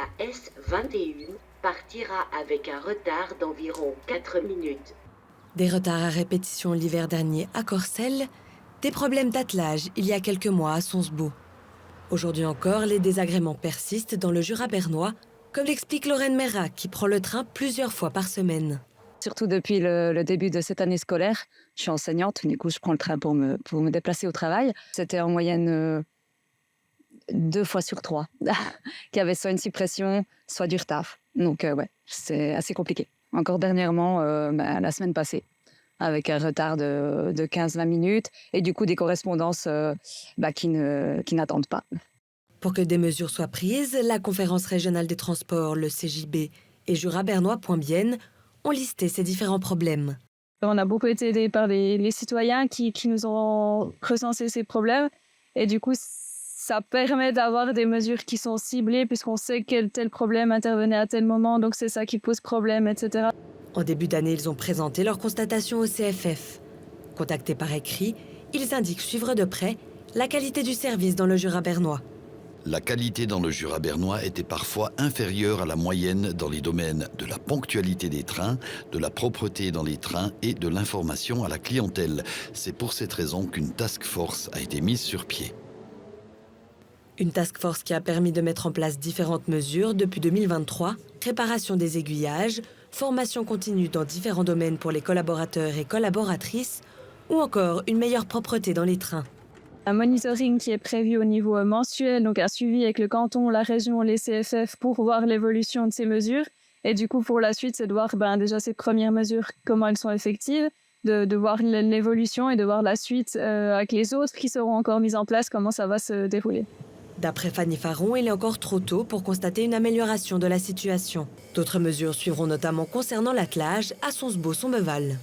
La S21 partira avec un retard d'environ 4 minutes. Des retards à répétition l'hiver dernier à Corcelles, des problèmes d'attelage il y a quelques mois à Sonsbeau. Aujourd'hui encore, les désagréments persistent dans le Jura bernois, comme l'explique Lorraine Merrac, qui prend le train plusieurs fois par semaine. Surtout depuis le début de cette année scolaire. Je suis enseignante, du coup je prends le train pour me déplacer au travail. C'était en moyenne 2 fois sur 3 qu'il y avait soit une suppression, soit du retard. Donc ouais, c'est assez compliqué. Encore dernièrement, la semaine passée, avec un retard de 15-20 minutes et du coup des correspondances qui n'attendent pas. Pour que des mesures soient prises, la Conférence régionale des transports, le CJB et Jura bernois.bienne ont listé ces différents problèmes. On a beaucoup été aidés par les citoyens qui nous ont recensé ces problèmes. Et du coup, ça permet d'avoir des mesures qui sont ciblées puisqu'on sait quel tel problème intervenait à tel moment. Donc c'est ça qui pose problème, etc. En début d'année, ils ont présenté leurs constatations au CFF. Contactés par écrit, ils indiquent suivre de près la qualité du service dans le Jura bernois. La qualité dans le Jura bernois était parfois inférieure à la moyenne dans les domaines de la ponctualité des trains, de la propreté dans les trains et de l'information à la clientèle. C'est pour cette raison qu'une task force a été mise sur pied. Une task force qui a permis de mettre en place différentes mesures depuis 2023, réparation des aiguillages, formation continue dans différents domaines pour les collaborateurs et collaboratrices, ou encore une meilleure propreté dans les trains. Un monitoring qui est prévu au niveau mensuel, donc un suivi avec le canton, la région, les CFF pour voir l'évolution de ces mesures. Et du coup, pour la suite, c'est de voir déjà ces premières mesures, comment elles sont effectives, de voir l'évolution et de voir la suite avec les autres qui seront encore mises en place, comment ça va se dérouler. D'après Fanny Faron, il est encore trop tôt pour constater une amélioration de la situation. D'autres mesures suivront notamment concernant l'attelage à Sonsbeau-Sombeval.